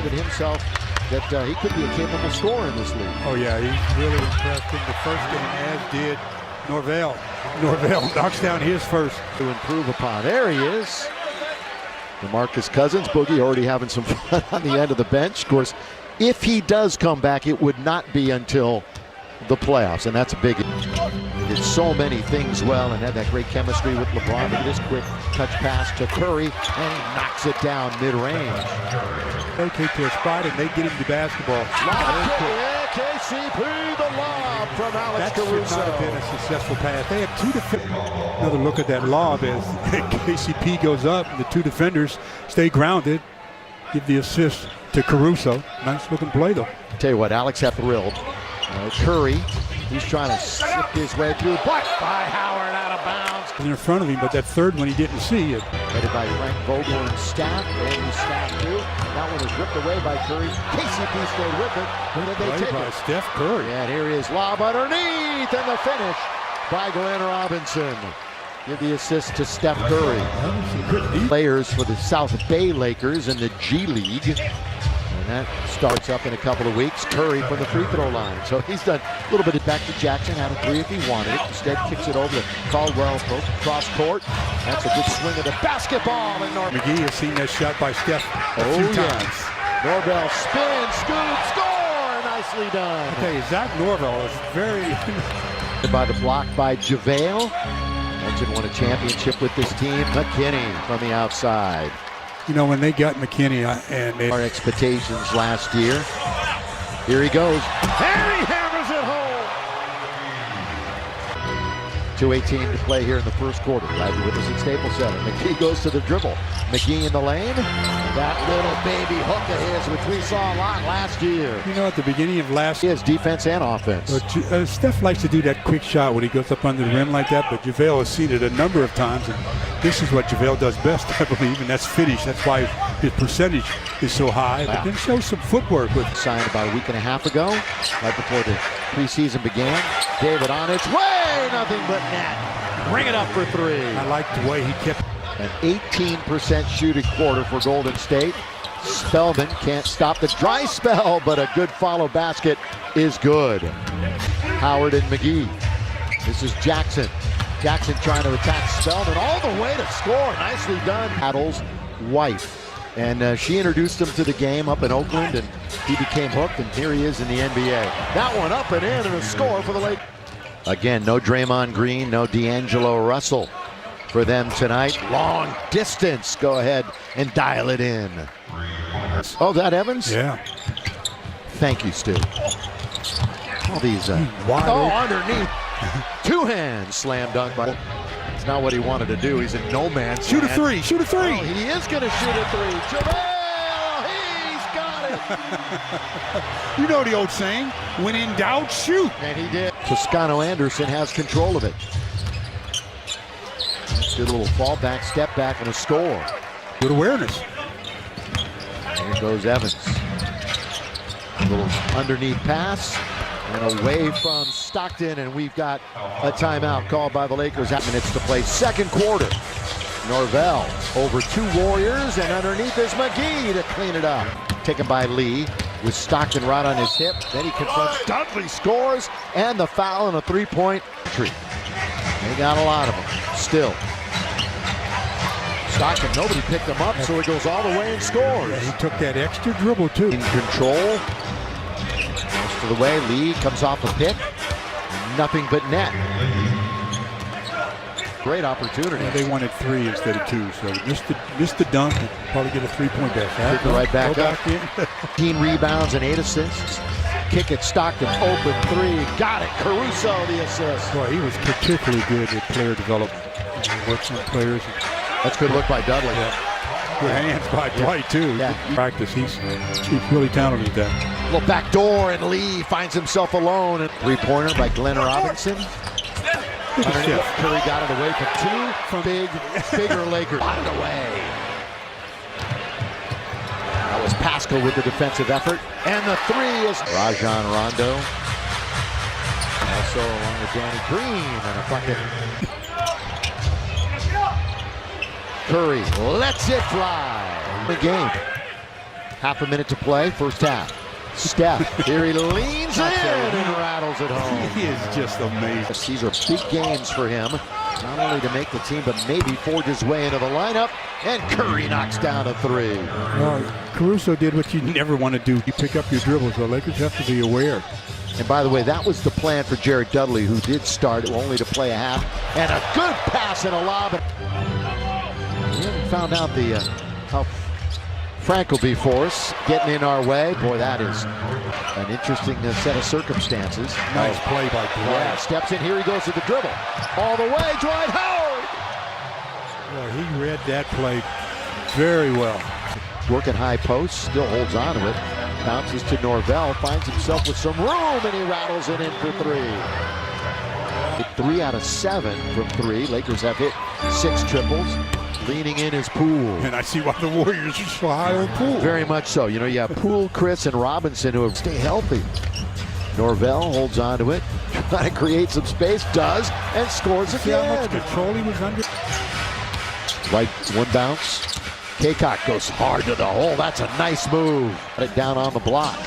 proven himself that he could be a capable scorer in this league. Oh yeah, he's really impressed in the first game, as did Norvell. Norvell knocks down his first. To improve upon. There he is. DeMarcus Cousins, Boogie already having some fun on the end of the bench. Of course, if he does come back, it would not be until the playoffs, and that's a big. He did so many things well and had that great chemistry with LeBron. Look at this quick touch pass to Curry, and he knocks it down mid-range. They take to a spot and they get him the basketball. KCP, the lob from Alex That Caruso. should not have been a successful pass. They have two defenders. Another look at that lob as KCP goes up and the two defenders stay grounded. Give the assist to Caruso. Nice looking play though. Tell you what, Alex had thrilled. Curry, he's trying to slip his way through, but by Howard out of bounds. In front of him, but that third one he didn't see it. Headed by Frank Vogel and Staff. Only Staff too. That one was ripped away by Curry. KCP stayed with it. Where did they take by it? Steph Curry. And here he is, lob underneath, and the finish by Glenn Robinson. Give the assist to Steph Curry. Players for the South Bay Lakers in the G League. And that starts up in a couple of weeks. Curry from the free throw line. So he's done a little bit of back to Jackson. Had a three if he wanted it. Instead kicks it over to Caldwell. Cross court. That's a good swing of the basketball. And McGee has seen that shot by Steph a few times. Norvell spin, scoop, score. Nicely done. I tell you, Zach Norvell is very... by the block by JaVale. Mentioned won a championship with this team. McKinney from the outside. You know, when they got McKinney and our expectations last year. Here he goes. And he hammers it home. 2:18 to play here in the first quarter. Glad you're with us at Staples Center. McGee goes to the dribble. McGee in the lane. That little baby hook of his, which we saw a lot last year. You know, at the beginning of last year, defense and offense. Steph likes to do that quick shot when he goes up under the rim like that, but JaVale has seen it a number of times. And this is what JaVale does best, I believe, and that's finish. That's why his percentage is so high. But then shows some footwork with. Signed about a week and a half ago, right before the preseason began. David on its way, nothing but net. Bring it up for three. I like the way he kept. An 18% shooting quarter for Golden State. Spellman can't stop the dry spell, but a good follow basket is good. Howard and McGee. This is Jackson. Jackson trying to attack Spellman all the way to score. Nicely done. Battle's wife. And she introduced him to the game up in Oakland, and he became hooked, and here he is in the NBA. That one up and in, and a score for the Lakers. Again, no Draymond Green, no D'Angelo Russell for them tonight. Long distance. Go ahead and dial it in. Oh, that Evans? Yeah. Thank you, Stu. All these. Underneath. Two hands slam dunk by. It's not what he wanted to do. He's in no man's Shoot land. a three. Shoot a three. Oh, he is going to shoot a three. JaVale, he's got it. You know the old saying, when in doubt, shoot. And he did. Toscano Anderson has control of it. Good little fallback, step back, and a score. Good awareness. Here goes Evans. A little underneath pass. And away from Stockton, and we've got a timeout called by the Lakers. 8 minutes to play, second quarter. Norvell over two Warriors, and underneath is McGee to clean it up. Taken by Lee with Stockton right on his hip. Then he confronts Dudley, scores, and the foul and a three-point tree. They got a lot of them still. Stockton, nobody picked him up, so he goes all the way and scores. Yeah, he took that extra dribble, too. In control. To the way, Lee comes off a pick. Nothing but net. Great opportunity. Yeah, they wanted three instead of two, so missed the dunk and probably get a three-point dash. Kick it right back up. 15 rebounds and 8 assists. Kick it, Stockton, open three. Got it, Caruso the assist. Boy, he was particularly good at player development. He works on players. That's good look by Dudley. Yeah. Good hands by Dwight, too. Yeah. Practice, he's really talented at that. Little back door, and Lee finds himself alone. And three-pointer by Glenn Robinson. Underneath, Curry got it away from two bigger Lakers. Got it away. That was Pascal with the defensive effort. And the three is Rajon Rondo. Also along with Danny Green and a bucket. Curry lets it fly. The game. Half a minute to play, first half. Steph, here he leans in and rattles it home. He is just amazing. These are big games for him, not only to make the team, but maybe forge his way into the lineup. And Curry knocks down a three. Caruso did what you never want to do. You pick up your dribbles. The Lakers have to be aware. And by the way, that was the plan for Jared Dudley, who did start only to play a half. And a good pass and a lob. We haven't found out how Frank will be for us, getting in our way. Boy, that is an interesting set of circumstances. Nice play by Dwight. Yeah, steps in here, he goes to the dribble. All the way, Dwight Howard! Well, he read that play very well. Working high post, still holds on to it. Bounces to Norvell, finds himself with some room, and he rattles it in for three. 3 out of 7 from three. Lakers have hit 6 triples. Leaning in is Poole. And I see why the Warriors are so high on Poole. Very much so. You know, you have Poole, Chris, and Robinson who have stayed healthy. Norvell holds on to it, trying to create some space, does, and scores again. See how much control he was under? Right, one bounce. Kaycock goes hard to the hole. That's a nice move. Got it down on the block.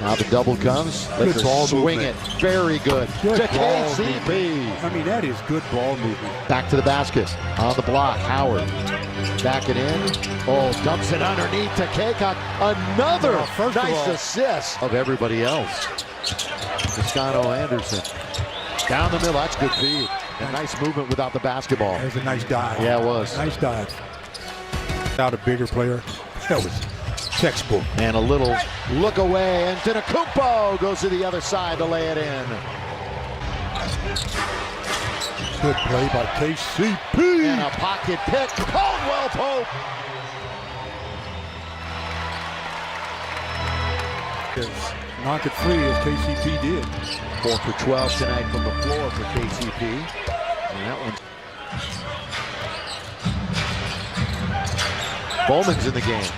Now the double comes. Lakers swing it. Very good. Good to ball KCP. I mean, that is good ball movement. Back to the basket. On the block, Howard. Back it in. Oh, dumps it underneath to Kaycock. Another nice assist of everybody else. Toscano Anderson. Down the middle. That's good feed. A nice movement without the basketball. That was a nice dive. Yeah, it was. Nice dive. Out a bigger player. That was textbook. And a little look away, and Antetokounmpo goes to the other side to lay it in. Good play by KCP. And a pocket pick. Caldwell Pope. Knock it free as KCP did. 4 for 12 tonight from the floor for KCP. And that one. Bowman's in the game.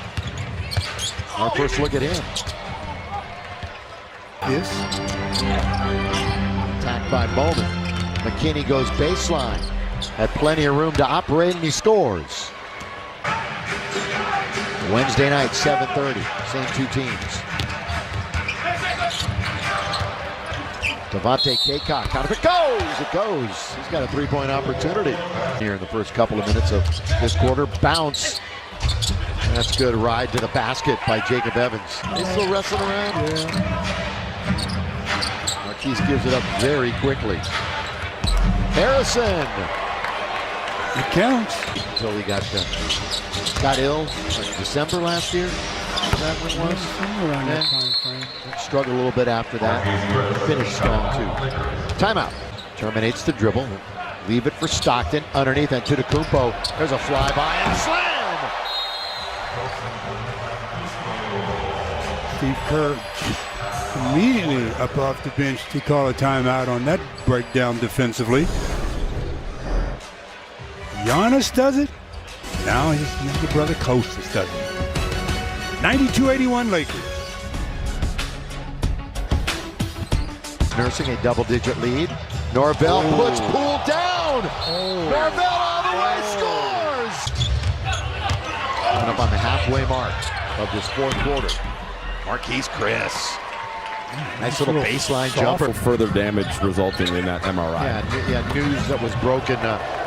Our first look at him. Yes. Attacked by Bowman. McKinney goes baseline. Had plenty of room to operate, and he scores. Wednesday night, 7:30. Same two teams. Devontae Kaycock, out of it goes! It goes. He's got a three-point opportunity here in the first couple of minutes of this quarter. Bounce. That's good. Ride to the basket by Jacob Evans. He's still wrestling around. Yeah. Marquise gives it up very quickly. Harrison. It counts. Until he got ill like December last year. Is that what it was? Somewhere around that time frame. Struggled a little bit after that. Finished strong too. Timeout. Terminates the dribble. Leave it for Stockton. Underneath Antetokounmpo. There's a flyby and a slam. Steve Kerr immediately up off the bench to call a timeout on that breakdown defensively. Giannis does it. Now his younger brother Kostas does it. 92-81 Lakers. Nursing a double-digit lead. Norvell puts Poole down. Norvell all the way scores. Coming up on the halfway mark of this fourth quarter. Marquise Chris. Nice little baseline jumper. Further damage resulting in that MRI. Yeah, news that was broken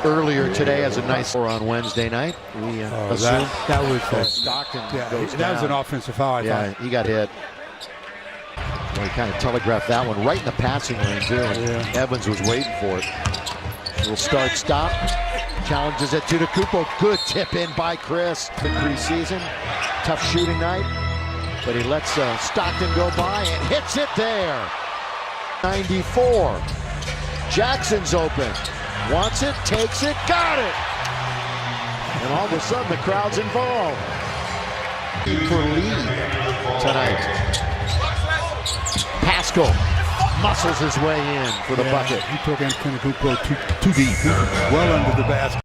earlier today as a nice score on Wednesday night. We assume that was Stockton goes down. That was an offensive foul, I thought. He got hit. Well, he kind of telegraphed that one right in the passing lane, too. Yeah. Evans was waiting for it. Little start-stop. Challenges at Antetokounmpo. Good tip in by Chris. The preseason. Tough shooting night. But he lets Stockton go by and hits it there. 94. Jackson's open. Wants it, takes it, got it. And all of a sudden, the crowd's involved. For lead tonight. Pascal muscles his way in for the bucket. He took Antetokounmpo too deep. Well under the basket.